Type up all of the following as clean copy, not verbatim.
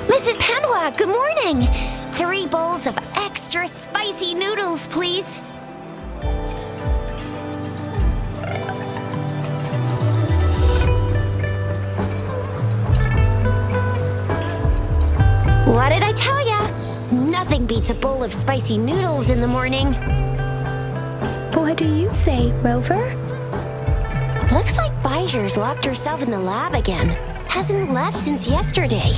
Mrs. Panhua, good morning! 3 bowls of extra spicy noodles, please. What did I tell ya? Nothing beats a bowl of spicy noodles in the morning. What do you say, Rover? Looks like Bijou's locked herself in the lab again. Hasn't left since yesterday.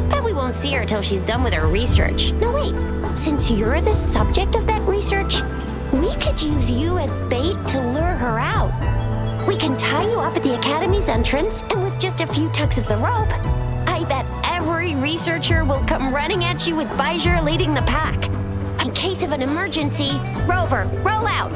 Bet we won't see her till she's done with her research. No, wait. Since you're the subject of that research, we could use you as bait to lure her out. We can tie you up at the Academy's entrance, and with just a few tugs of the rope, I bet every researcher will come running at you with Bijou leading the pack. In case of an emergency, Rover, roll out!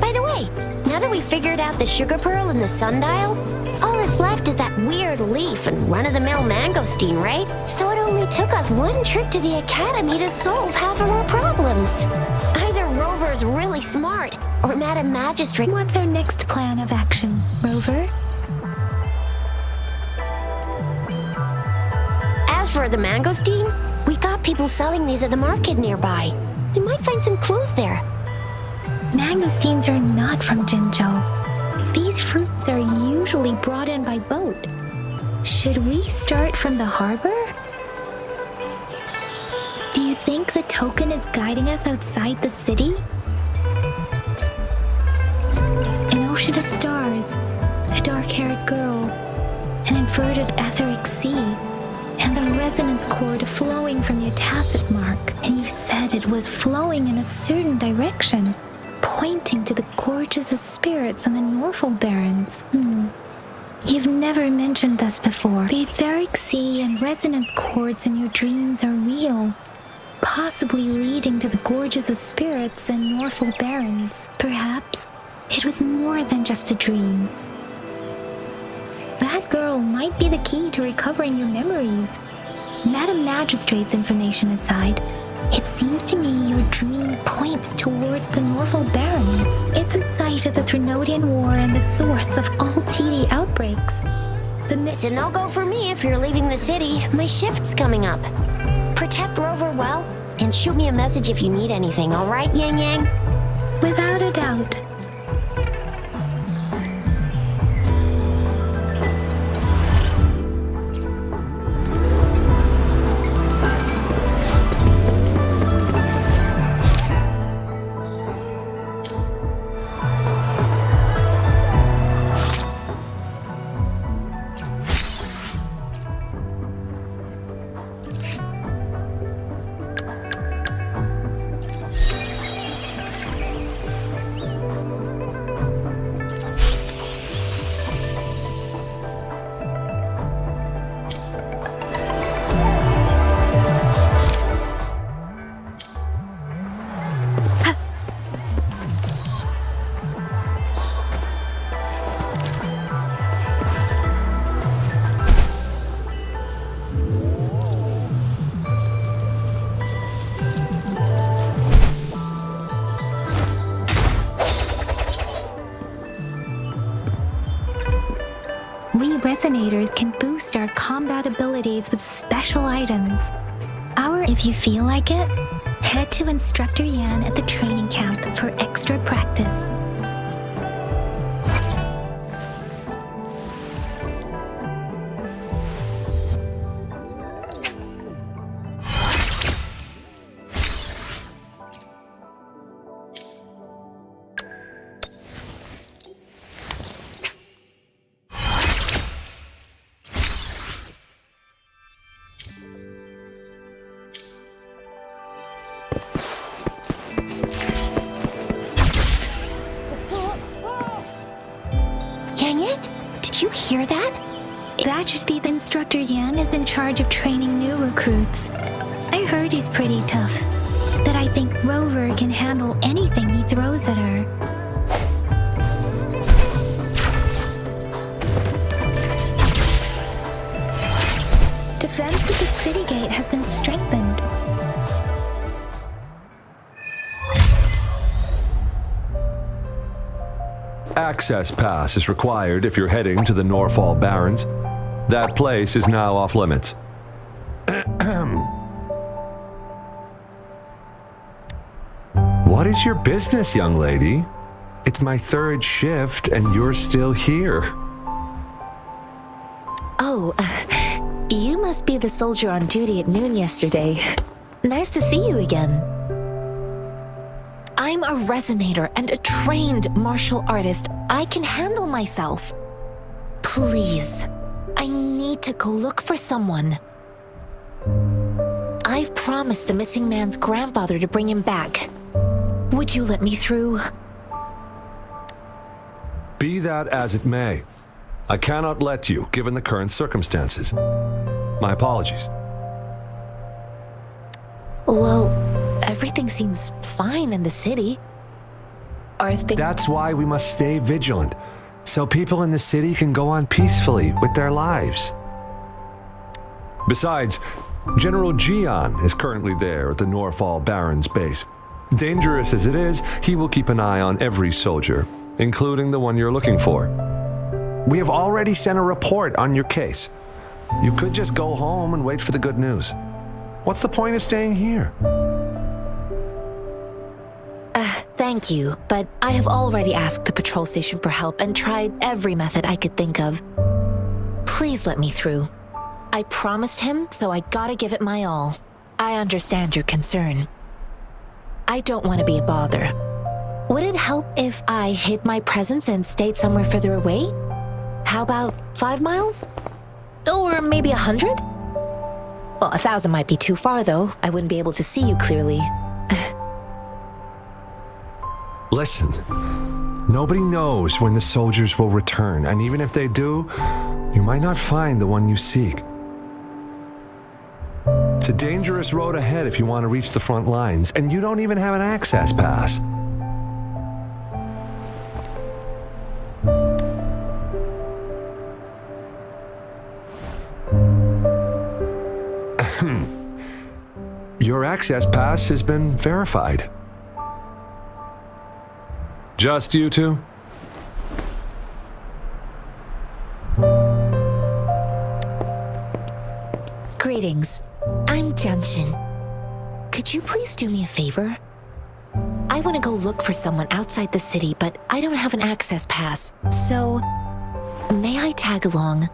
By the way, now that we've figured out the sugar pearl and the sundial, all that's left is that weird leaf and run-of-the-mill mangosteen, right? So it only took us one trip to the Academy to solve half of our problems. Either Rover's really smart, or Madam Magistrate... What's our next plan of action, Rover? As for the mangosteen, we got people selling these at the market nearby. We might find some clues there. Mangosteens are not from Jinzhou. These fruits are usually brought in by boat. Should we start from the harbor? Do you think the token is guiding us outside the city? An ocean of stars, a dark-haired girl, an inverted etheric sea, and the resonance cord flowing from your tacit mark. And you said it was flowing in a certain direction, pointing to the gorges of spirits on the Norfolk Barrens. You've never mentioned this before. The etheric sea and resonance cords in your dreams are real, possibly leading to the gorges of spirits and Norfolk Barrens. Perhaps it was more than just a dream. That girl might be the key to recovering your memories. Madam Magistrate's information aside, it seems to me your dream points toward the Norfolk Barrens. It's a site of the Trinodian War and the source of all TD outbreaks. It's a no-go for me if you're leaving the city. My shift's coming up. Protect Rover well, and shoot me a message if you need anything, all right, Yang Yang? Without a doubt. We resonators can boost our combat abilities with special items. If you feel like it, head to Instructor Yan at the training camp for extra practice. Did you hear that? That should be the Instructor Yan is in charge of training new recruits. I heard he's pretty tough, but I think Rover can handle anything he throws at her. Defense of the city gate has been strengthened. access pass is required if you're heading to the Norfall Barrens. That place is now off limits. What is your business, young lady? It's my third shift and you're still here. Oh, you must be the soldier on duty at noon yesterday. Nice to see you again. I'm a resonator and a trained martial artist. I can handle myself. Please, I need to go look for someone. I've promised the missing man's grandfather to bring him back. Would you let me through? Be that as it may, I cannot let you, given the current circumstances. My apologies. Well, everything seems fine in the city. Are things... That's why we must stay vigilant, so people in the city can go on peacefully with their lives. Besides, General Jian is currently there at the Norfall Barrens base. Dangerous as it is, he will keep an eye on every soldier, including the one you're looking for. We have already sent a report on your case. You could just go home and wait for the good news. What's the point of staying here? Thank you, but I have already asked the patrol station for help and tried every method I could think of. Please let me through. I promised him, so I gotta give it my all. I understand your concern. I don't want to be a bother. Would it help if I hid my presence and stayed somewhere further away? How about 5 miles? Or maybe 100? Well, 1,000 might be too far, though. I wouldn't be able to see you clearly. Listen, nobody knows when the soldiers will return, and even if they do, you might not find the one you seek. It's a dangerous road ahead if you want to reach the front lines, and you don't even have an access pass. Your access pass has been verified. Just you two? Greetings. I'm Jianshin. Could you please do me a favor? I want to go look for someone outside the city, but I don't have an access pass. So, may I tag along?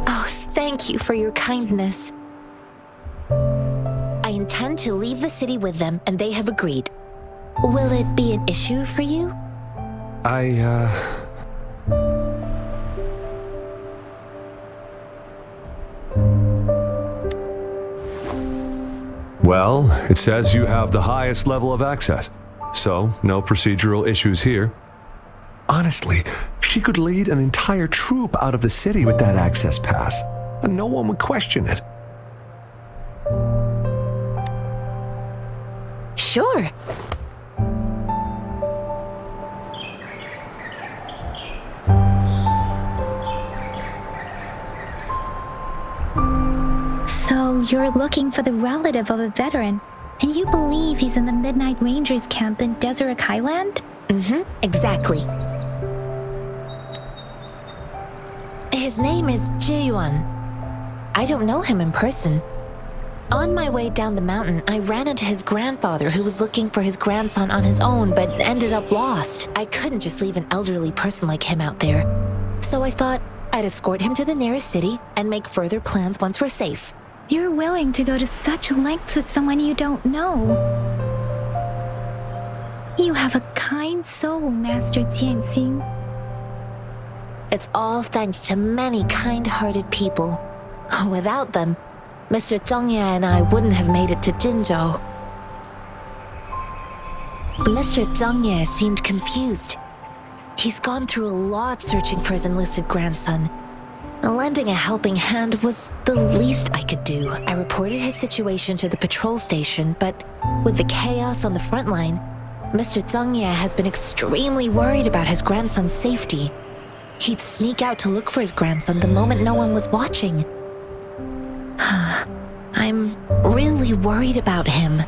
Oh, thank you for your kindness. I intend to leave the city with them, and they have agreed. Will it be an issue for you? Well, it says you have the highest level of access, so no procedural issues here. Honestly, she could lead an entire troop out of the city with that access pass, and no one would question it. Sure. So you're looking for the relative of a veteran, and you believe he's in the Midnight Rangers camp in Deseret Highland? Exactly. His name is Jae-yuan. I don't know him in person. On my way down the mountain, I ran into his grandfather who was looking for his grandson on his own but ended up lost. I couldn't just leave an elderly person like him out there. So I thought I'd escort him to the nearest city and make further plans once we're safe. You're willing to go to such lengths with someone you don't know. You have a kind soul, Master Jianxing. It's all thanks to many kind-hearted people. Without them, Mr. Zhongye and I wouldn't have made it to Jinzhou. Mr. Zhongye seemed confused. He's gone through a lot searching for his enlisted grandson. Lending a helping hand was the least I could do. I reported his situation to the patrol station, but with the chaos on the front line, Mr. Zhongye has been extremely worried about his grandson's safety. He'd sneak out to look for his grandson the moment no one was watching. I I'm really worried about him.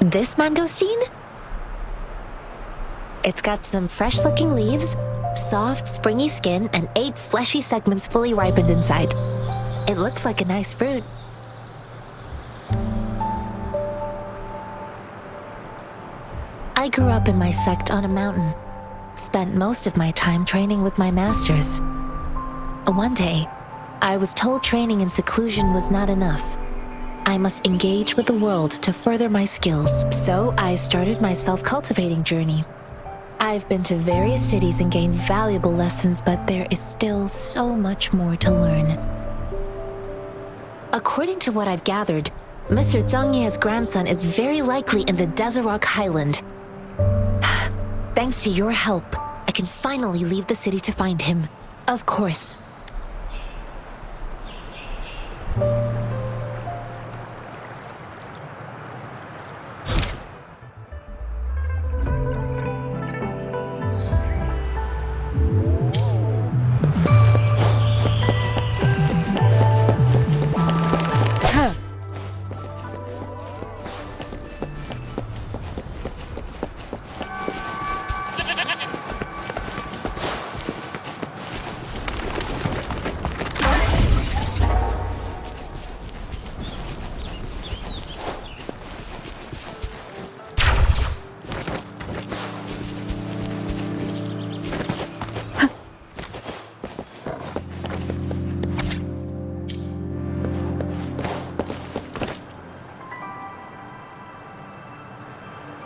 This mangosteen? It's got some fresh-looking leaves, soft, springy skin, and 8 fleshy segments fully ripened inside. It looks like a nice fruit. I grew up in my sect on a mountain. Spent most of my time training with my masters. One day, I was told training in seclusion was not enough. I must engage with the world to further my skills, so I started my self-cultivating journey. I've been to various cities and gained valuable lessons, but there is still so much more to learn. According to what I've gathered, Mr. Zhang Ye's grandson is very likely in the Desert Highland. Thanks to your help, I can finally leave the city to find him. Of course.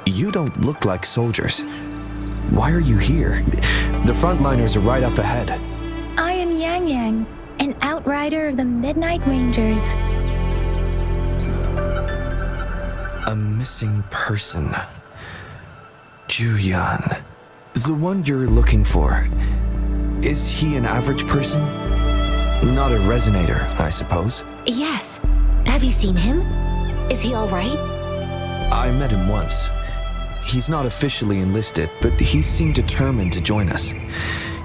You don't look like soldiers. Why are you here? The frontliners are right up ahead. I am Yang Yang, an outrider of the Midnight Rangers. A missing person. Juyan. The one you're looking for. Is he an average person? Not a resonator, I suppose. Yes. Have you seen him? Is he all right? I met him once. He's not officially enlisted, but he seemed determined to join us.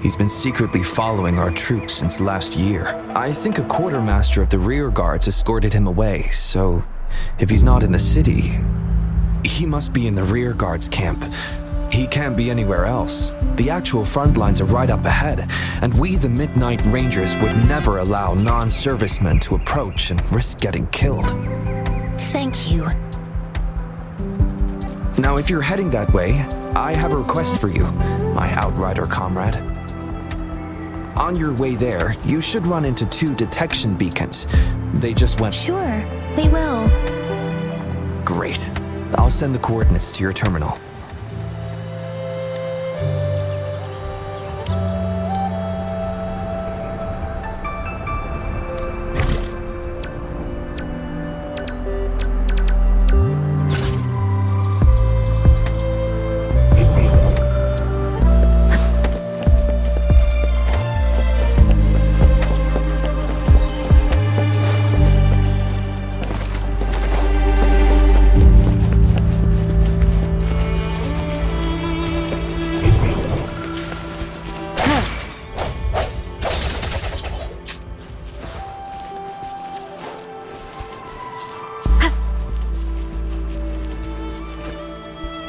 He's been secretly following our troops since last year. I think a quartermaster of the rear guards escorted him away, so if he's not in the city, he must be in the rear guards camp. He can't be anywhere else. The actual front lines are right up ahead, and we, the Midnight Rangers, would never allow non-servicemen to approach and risk getting killed. Thank you. Now, if you're heading that way, I have a request for you, my outrider comrade. On your way there, you should run into 2 detection beacons. They just went... Sure, we will. Great. I'll send the coordinates to your terminal.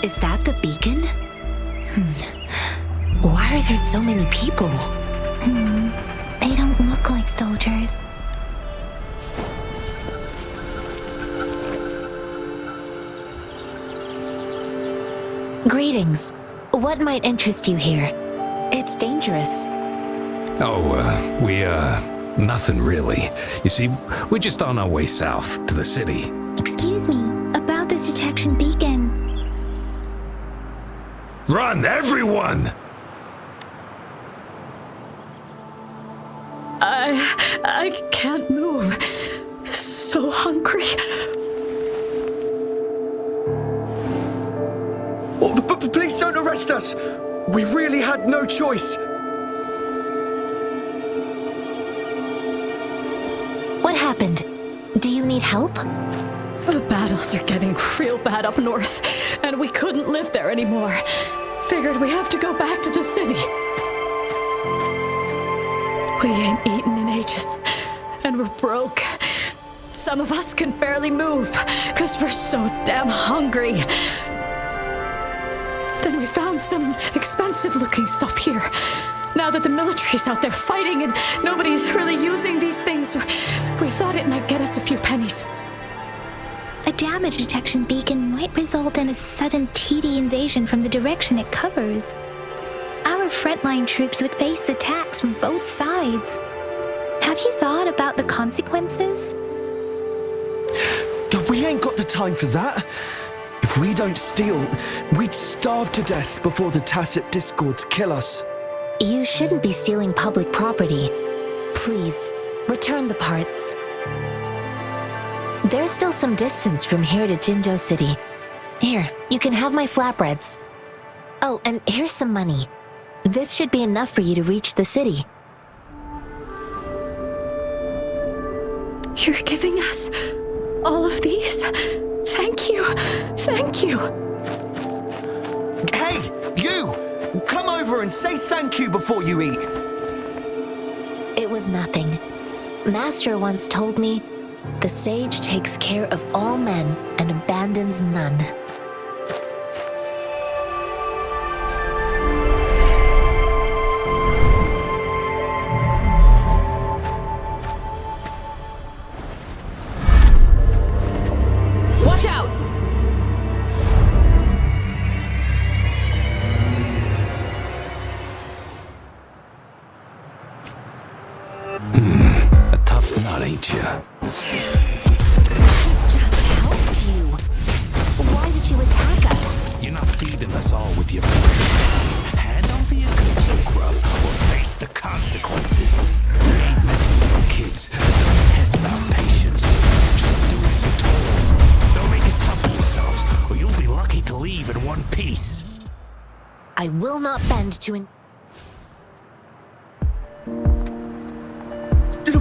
Is that the beacon? Why are there so many people? They don't look like soldiers. Greetings. What might interest you here? It's dangerous. Nothing really. You see, we're just on our way south to the city. Excuse me, about this detection beacon. Run, everyone! I can't move. So hungry. Oh, but please don't arrest us! We really had no choice! What happened? Do you need help? The battles are getting real bad up north, and we couldn't live there anymore. Figured we have to go back to the city. We ain't eaten in ages, and we're broke. Some of us can barely move because we're so damn hungry. Then we found some expensive-looking stuff here. Now that the military's out there fighting and nobody's really using these things, we thought it might get us a few pennies. A damage detection beacon might result in a sudden TD invasion from the direction it covers. Our frontline troops would face attacks from both sides. Have you thought about the consequences? We ain't got the time for that. If we don't steal, we'd starve to death before the Tacit Discords kill us. You shouldn't be stealing public property. Please, return the parts. There's still some distance from here to Jinzhou City. Here, you can have my flatbreads. Oh, and here's some money. This should be enough for you to reach the city. You're giving us all of these? Thank you. Thank you. Hey, you! Come over and say thank you before you eat. It was nothing. Master once told me, the sage takes care of all men and abandons none. Watch out! A tough nut, ain't ya? Just helped you. Why did you attack us? You're not feeding us all with your brains. Hand over your goods, or grub, or face the consequences. We ain't messing with your kids. Don't test our patience. Just do as you're told. Don't make it tough on yourselves, or you'll be lucky to leave in one piece. I will not bend to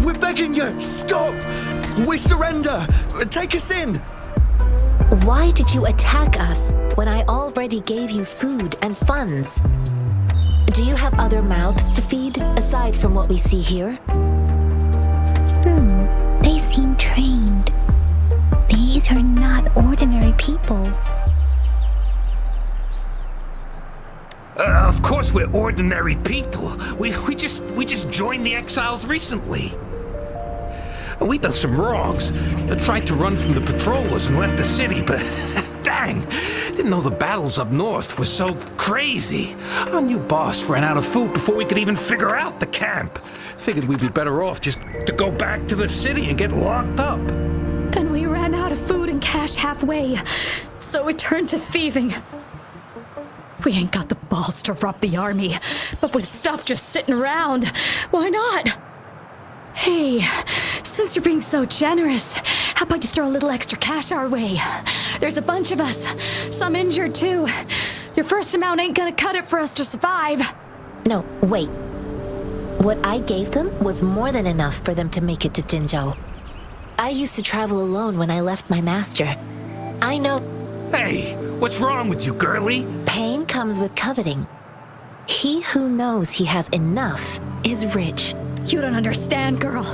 We're begging you, stop! We surrender! Take us in! Why did you attack us when I already gave you food and funds? Do you have other mouths to feed, aside from what we see here? They seem trained. These are not ordinary people. Of course we're ordinary people. We just joined the exiles recently. We done some wrongs. Tried to run from the patrollers and left the city, but dang, didn't know the battles up north were so crazy. Our new boss ran out of food before we could even figure out the camp. Figured we'd be better off just to go back to the city and get locked up. Then we ran out of food and cash halfway, so we turned to thieving. We ain't got the balls to rob the army, but with stuff just sitting around, why not? Hey, since you're being so generous, how about you throw a little extra cash our way? There's a bunch of us, some injured too. Your first amount ain't gonna cut it for us to survive. No, wait. What I gave them was more than enough for them to make it to Jinzhou. I used to travel alone when I left my master. I know Hey, what's wrong with you, girlie? pain comes with coveting. He who knows he has enough is rich. You don't understand, girl.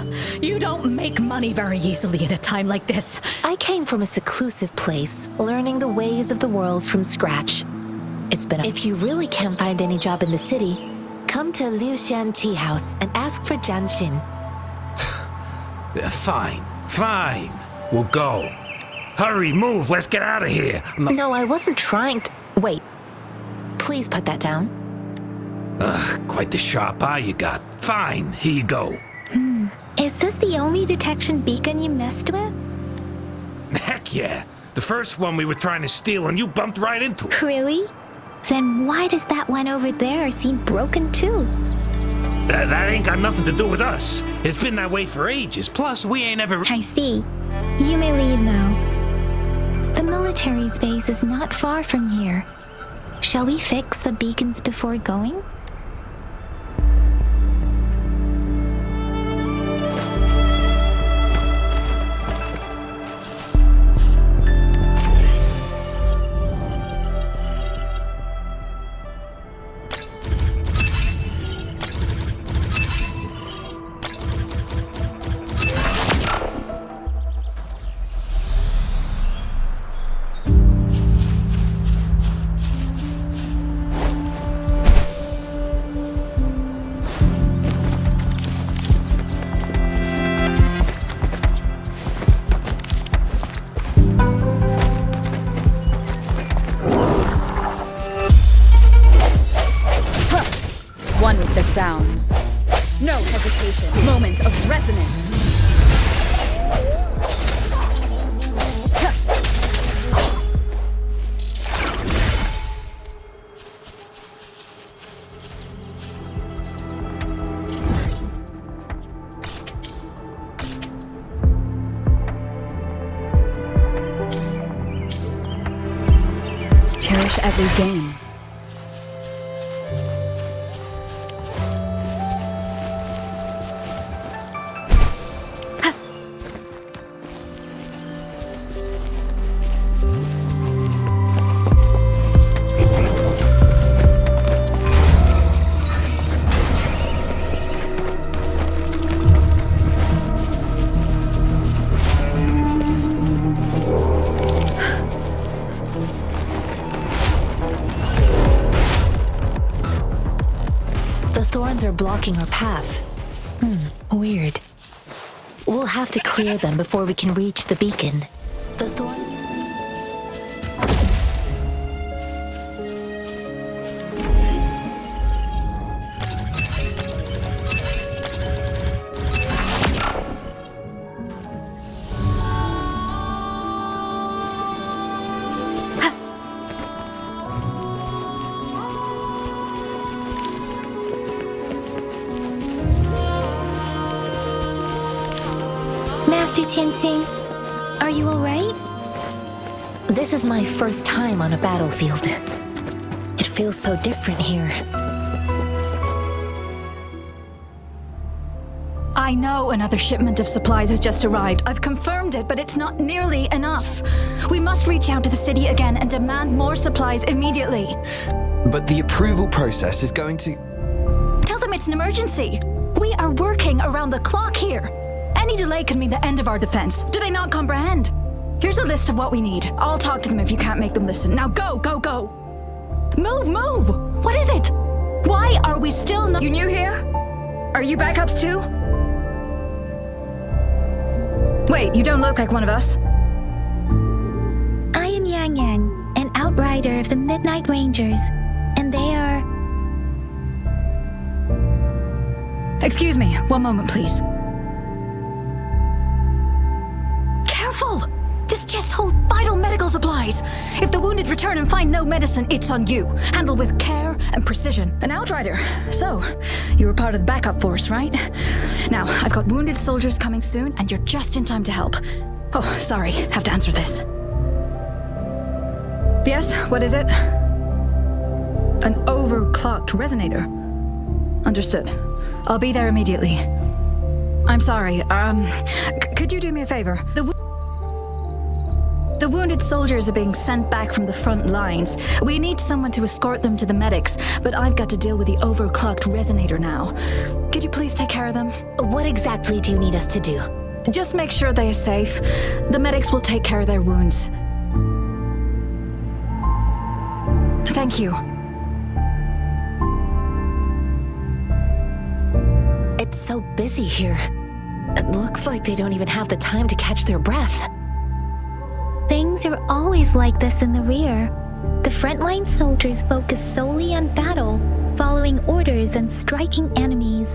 You don't make money very easily at a time like this. I came from a seclusive place, learning the ways of the world from scratch. If you really can't find any job in the city, come to Liu Xian Tea House and ask for Jianxin. Fine. We'll go. Hurry, move, let's get out of here. No, I wasn't trying to. Wait. Please put that down. Quite the sharp eye you got. Fine, here you go. Is this the only detection beacon you messed with? Heck yeah. The first one we were trying to steal and you bumped right into it. Really? Then why does that one over there seem broken too? That ain't got nothing to do with us. It's been that way for ages. Plus, we ain't ever... I see. You may leave now. The military's base is not far from here. Shall we fix the beacons before going? sounds. No hesitation. Moment of resonance. Cherish every game. Thorns are blocking our path. Weird. We'll have to clear them before we can reach the beacon. The thorn... Master Tianxing, are you alright? This is my first time on a battlefield. It feels so different here. I know another shipment of supplies has just arrived. I've confirmed it, but it's not nearly enough. We must reach out to the city again and demand more supplies immediately. But the approval process is going to... Tell them it's an emergency. We are working around the clock here. Any delay could mean the end of our defense. Do they not comprehend? Here's a list of what we need. I'll talk to them if you can't make them listen. Now go, go, go! Move, move! What is it? Why are we still not— You new here? Are you backups too? Wait, you don't look like one of us. I am Yang Yang, an outrider of the Midnight Rangers, and they are... Excuse me, one moment please. Careful! This chest holds vital medical supplies. If the wounded return and find no medicine, it's on you. Handle with care and precision. An outrider. So, you were part of the backup force, right? Now, I've got wounded soldiers coming soon, and you're just in time to help. Oh, sorry, have to answer this. Yes, what is it? An overclocked resonator. Understood. I'll be there immediately. I'm sorry, could you do me a favor? The wounded soldiers are being sent back from the front lines. We need someone to escort them to the medics, but I've got to deal with the overclocked resonator now. Could you please take care of them? What exactly do you need us to do? Just make sure they are safe. The medics will take care of their wounds. Thank you. It's so busy here. It looks like they don't even have the time to catch their breath. Things are always like this in the rear. The frontline soldiers focus solely on battle, following orders and striking enemies.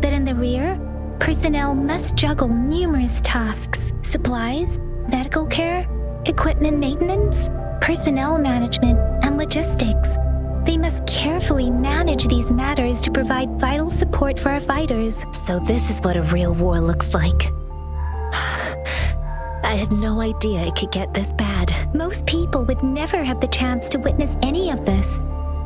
But in the rear, personnel must juggle numerous tasks: supplies, medical care, equipment maintenance, personnel management, and logistics. They must carefully manage these matters to provide vital support for our fighters. So this is what a real war looks like. I had no idea it could get this bad. Most people would never have the chance to witness any of this.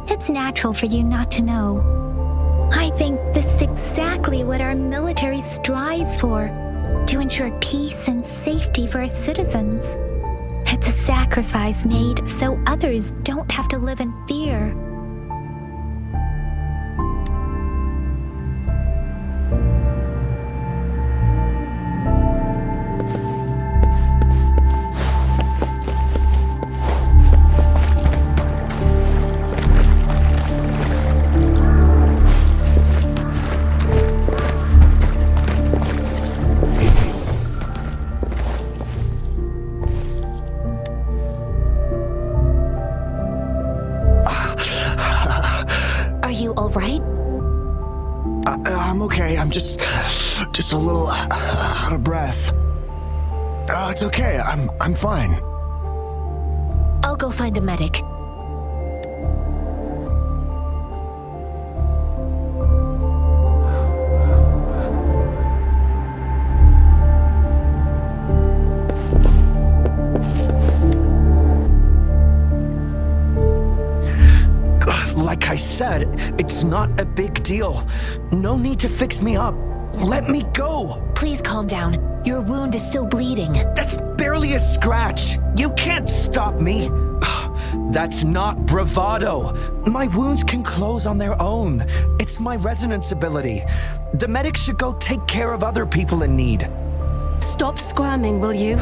It's natural for you not to know. I think this is exactly what our military strives for, to ensure peace and safety for our citizens. It's a sacrifice made so others don't have to live in fear. I'm okay. I'm just a little out of breath. It's okay. I'm fine. I'll go find a medic. Like I said, it's not a big deal. No need to fix me up. Let me go. Please calm down. Your wound is still bleeding. That's barely a scratch. You can't stop me. That's not bravado. My wounds can close on their own. It's my resonance ability. The medics should go take care of other people in need. Stop squirming, will you?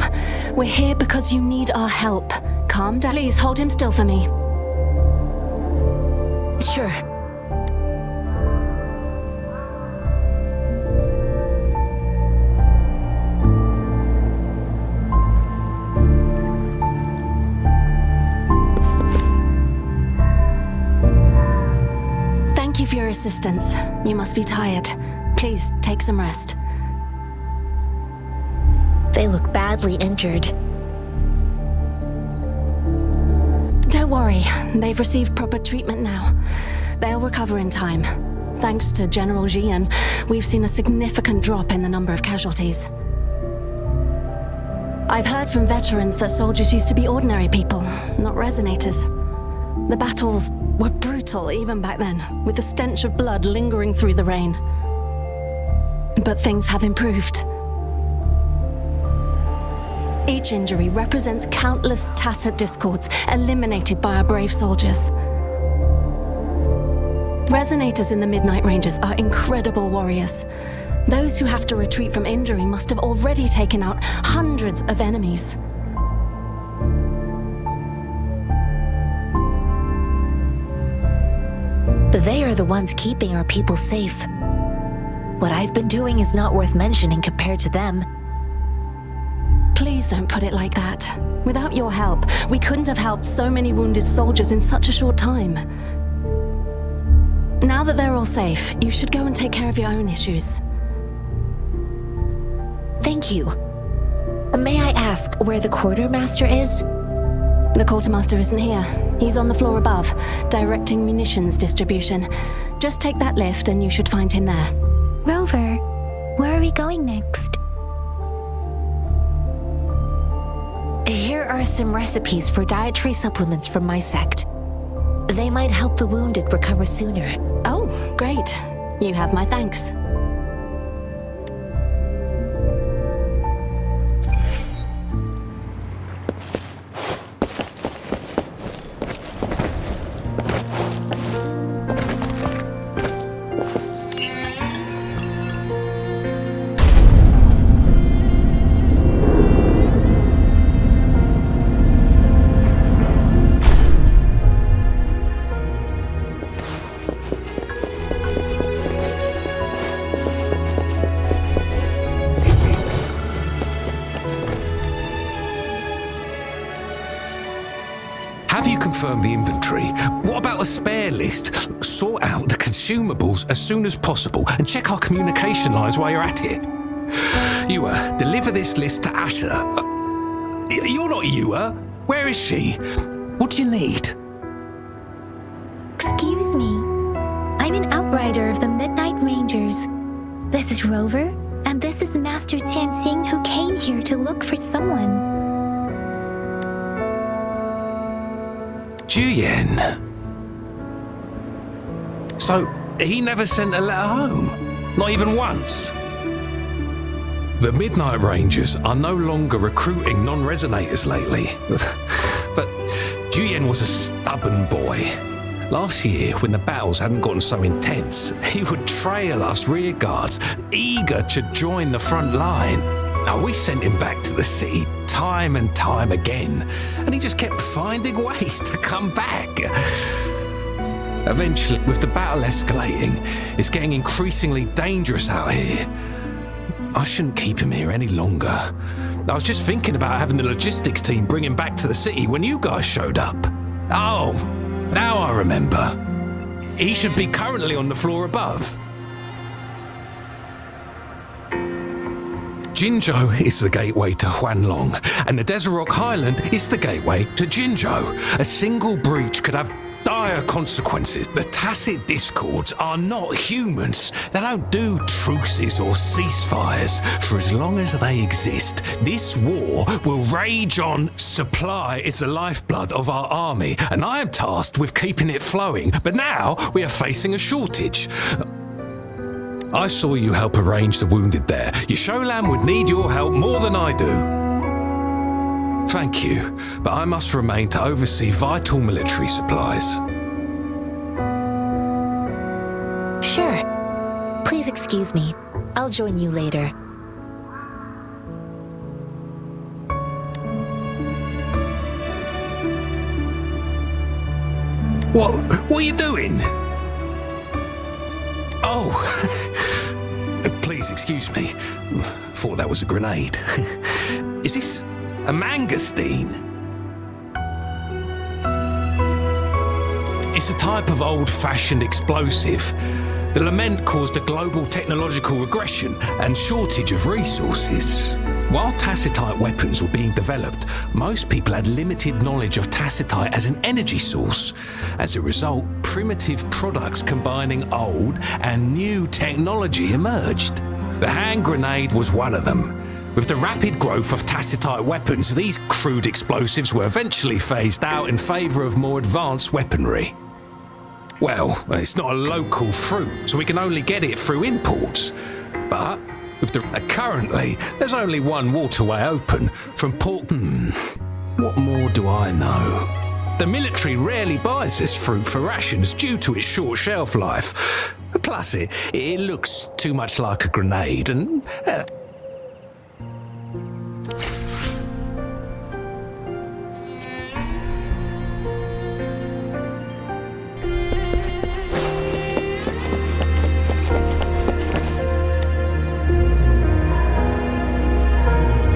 We're here because you need our help. Calm down. Please hold him still for me. Sure. Thank you for your assistance. You must be tired. Please, take some rest. They look badly injured. Don't worry, they've received proper treatment now. They'll recover in time. Thanks to General Jian, we've seen a significant drop in the number of casualties. I've heard from veterans that soldiers used to be ordinary people, not resonators. The battles were brutal even back then, with the stench of blood lingering through the rain. But things have improved. Each injury represents countless tacit discords eliminated by our brave soldiers. Resonators in the Midnight Rangers are incredible warriors. Those who have to retreat from injury must have already taken out hundreds of enemies. They are the ones keeping our people safe. What I've been doing is not worth mentioning compared to them. Please don't put it like that. Without your help, we couldn't have helped so many wounded soldiers in such a short time. Now that they're all safe, you should go and take care of your own issues. Thank you. May I ask where the quartermaster is? The quartermaster isn't here. He's on the floor above, directing munitions distribution. Just take that lift and you should find him there. Rover, where are we going next? Here are some recipes for dietary supplements from my sect. They might help the wounded recover sooner. Oh, great. You have my thanks. Have you confirmed the inventory? What about the spare list? Sort out the consumables as soon as possible and check our communication lines while you're at it. Yua, deliver this list to Asher. You're not Yua. Where is she? What do you need? Excuse me. I'm an outrider of the Midnight Rangers. This is Rover, and this is Master Tianxing, who came here to look for someone. Juyen. So, he never sent a letter home? Not even once? The Midnight Rangers are no longer recruiting non-resonators lately. But Juyen was a stubborn boy. Last year, when the battles hadn't gotten so intense, he would trail us rear guards, eager to join the front line. Now, we sent him back to the city time and time again, and he just kept finding ways to come back. Eventually, with the battle escalating, it's getting increasingly dangerous out here. I shouldn't keep him here any longer. I was just thinking about having the logistics team bring him back to the city when you guys showed up. Oh, now I remember. He should be currently on the floor above. Jinzhou is the gateway to Huanglong, and the Desert Rock Highland is the gateway to Jinzhou. A single breach could have dire consequences. The tacit discords are not humans. They don't do truces or ceasefires. For as long as they exist, this war will rage on. Supply is the lifeblood of our army, and I am tasked with keeping it flowing. But now we are facing a shortage. I saw you help arrange the wounded there. Yasholan would need your help more than I do. Thank you, but I must remain to oversee vital military supplies. Sure. Please excuse me. I'll join you later. What are you doing? Oh, please excuse me. Thought that was a grenade. Is this a mangosteen? It's a type of old-fashioned explosive. The lament caused a global technological regression and shortage of resources. While tacitite weapons were being developed, most people had limited knowledge of tacitite as an energy source. As a result, primitive products combining old and new technology emerged. The hand grenade was one of them. With the rapid growth of tacitite weapons, these crude explosives were eventually phased out in favour of more advanced weaponry. Well, it's not a local fruit, so we can only get it through imports. But currently, there's only one waterway open from Port... What more do I know? The military rarely buys this fruit for rations due to its short shelf life. Plus, it looks too much like a grenade and...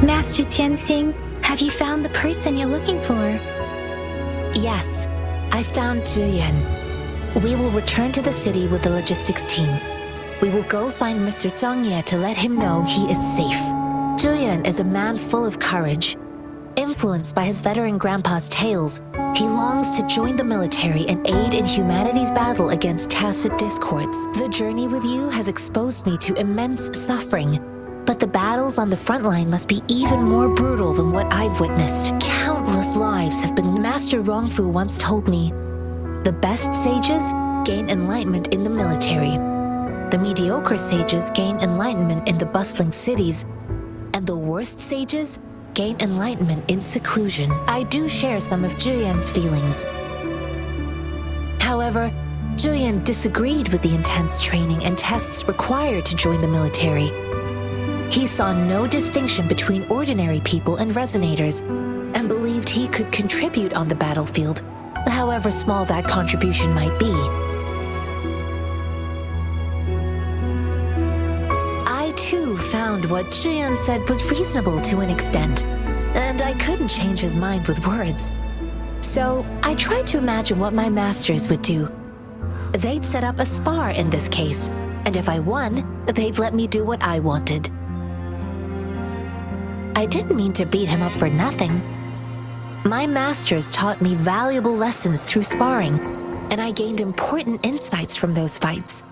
Master Tianxing, have you found the person you're looking for? Yes, I found Zhuyan. We will return to the city with the logistics team. We will go find Mr. Zhang Ye to let him know he is safe. Zhuyan is a man full of courage. Influenced by his veteran grandpa's tales, he longs to join the military and aid in humanity's battle against tacit discords. The journey with you has exposed me to immense suffering. But the battles on the front line must be even more brutal than what I've witnessed. Countless lives have been... Master Rongfu once told me, the best sages gain enlightenment in the military. The mediocre sages gain enlightenment in the bustling cities. And the worst sages gain enlightenment in seclusion. I do share some of Zhuyan's feelings. However, Zhuyan disagreed with the intense training and tests required to join the military. He saw no distinction between ordinary people and resonators, and believed he could contribute on the battlefield, however small that contribution might be. I too found what Zhuyan said was reasonable to an extent, and I couldn't change his mind with words. So I tried to imagine what my masters would do. They'd set up a spar in this case, and if I won, they'd let me do what I wanted. I didn't mean to beat him up for nothing. My masters taught me valuable lessons through sparring, and I gained important insights from those fights.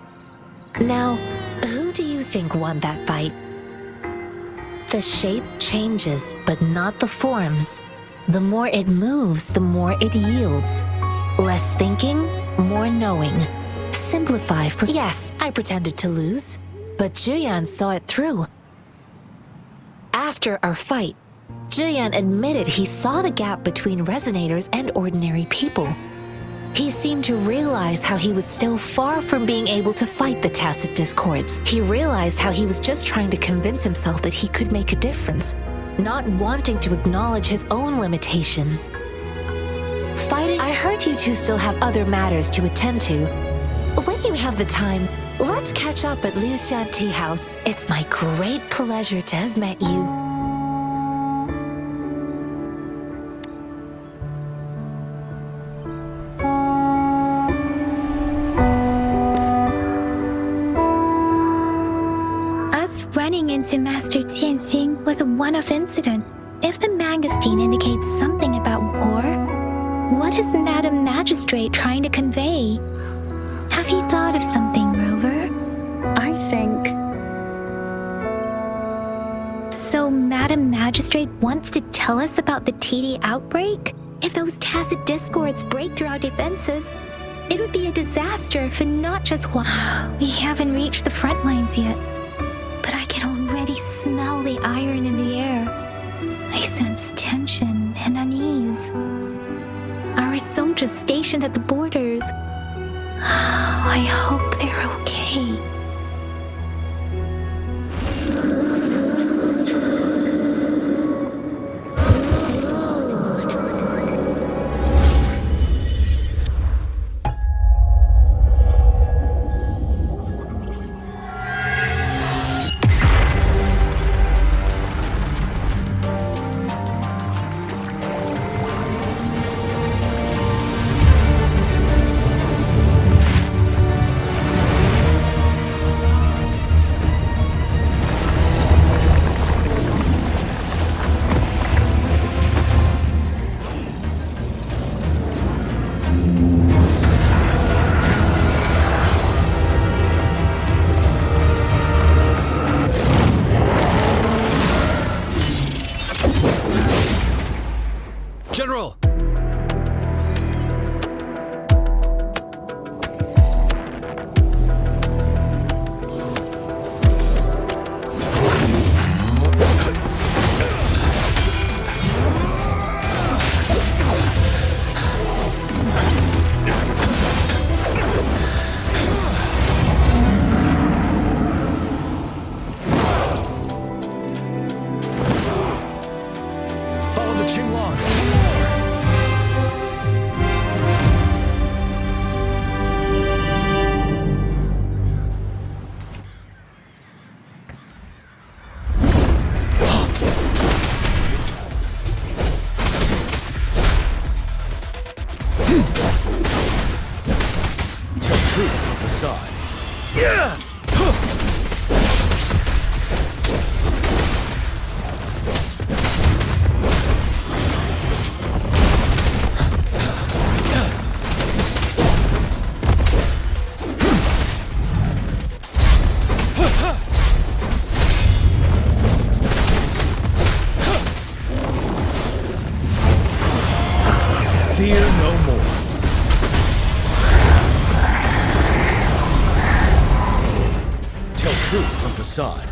Now, who do you think won that fight? The shape changes, but not the forms. The more it moves, the more it yields. Less thinking, more knowing. Simplify for... Yes, I pretended to lose, but Zhuyan saw it through. After our fight, Zhuyan admitted he saw the gap between resonators and ordinary people. He seemed to realize how he was still far from being able to fight the tacit discords. He realized how he was just trying to convince himself that he could make a difference, not wanting to acknowledge his own limitations. Fighting... I heard you two still have other matters to attend to. When you have the time, let's catch up at Liu Xia Tea House. It's my great pleasure to have met you. Us running into Master Tianxing was a one-off incident. If the Mangosteen indicates something about war, what is Madam Magistrate trying to convey? Have you thought of something, Rover? I think... So Madam Magistrate wants to tell us about the TD outbreak? If those tacit discords break through our defenses, it would be a disaster for not just Huanglong. We haven't reached the front lines yet, but I can already smell the iron in the air. I sense tension and unease. Our soldiers stationed at the borders. I hope they're okay. General! Follow the Qinglong! Tell truth from facade. Yeah! Fear no more. Tell truth from facade.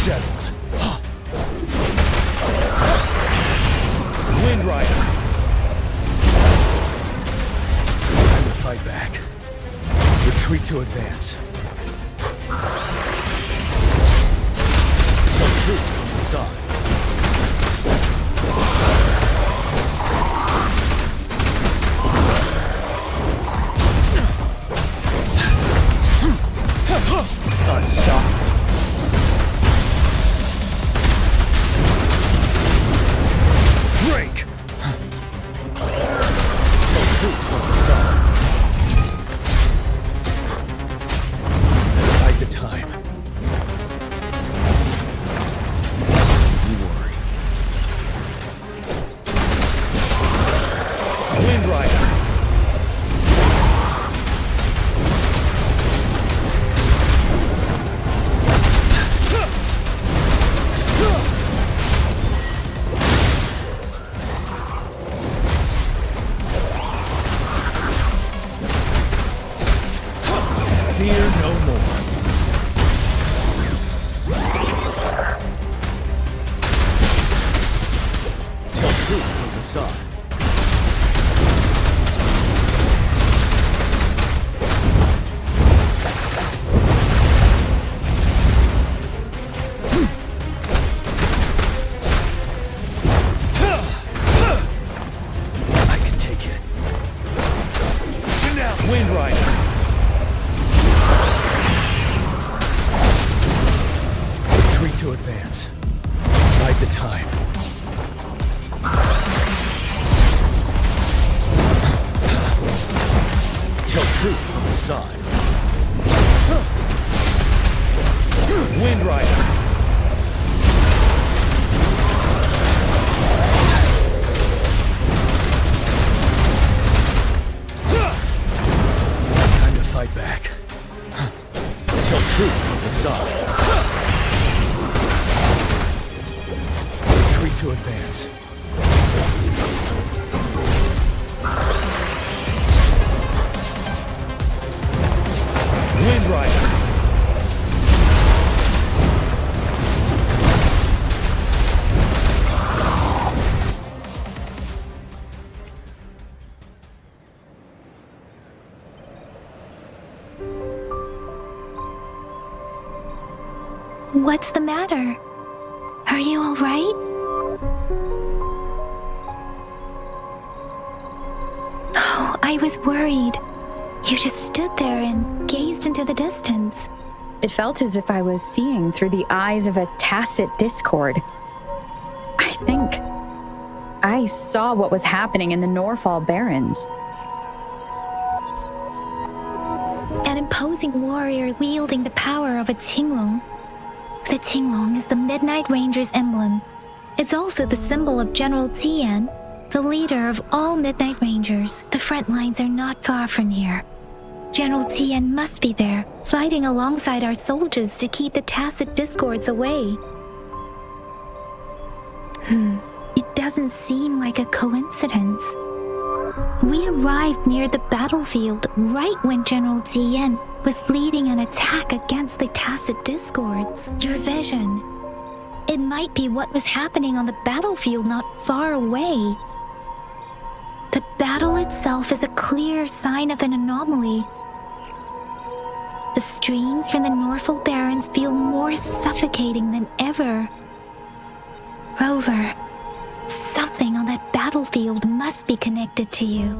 Settled. Wind Rider. Time to fight back. Retreat to advance. Tell truth from facade. Unstoppable. Break! Tell truth from facade. Bide the time. You worry. Wind Rider. Fear no more. Tell truth from facade. I can take it. Wind Rider. Retreat to advance. Bide the time. Tell truth from the side. Wind Rider. Time to fight back. Tell truth from the sun. Retreat to advance. Wind Rider. What's the matter? Are you all right? Oh, I was worried. You just stood there and gazed into the distance. It felt as if I was seeing through the eyes of a tacit discord. I think I saw what was happening in the Norfall Barrens. An imposing warrior wielding the power of a Huanglong. The Huanglong is the Midnight Ranger's emblem. It's also the symbol of General Tian, the leader of all Midnight Rangers. The front lines are not far from here. General Tian must be there, fighting alongside our soldiers to keep the tacit discords away. It doesn't seem like a coincidence. We arrived near the battlefield right when General Tian was leading an attack against the tacit discords. Your vision. It might be what was happening on the battlefield not far away. The battle itself is a clear sign of an anomaly. The streams from the Norfall Barrens feel more suffocating than ever. Rover, something on that battlefield must be connected to you,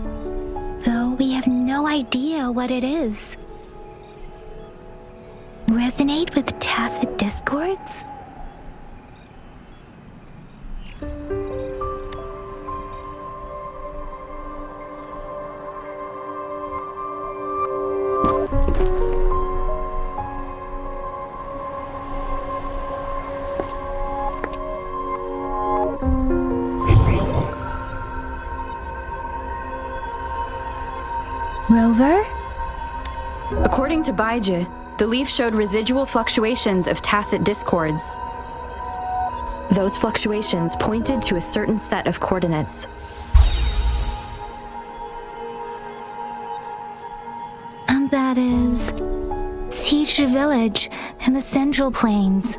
though we have no idea what it is. Resonate with tacit discords? Rover? According to Baiji, the leaf showed residual fluctuations of tacit discords. Those fluctuations pointed to a certain set of coordinates. And that is Siege Village in the Central Plains.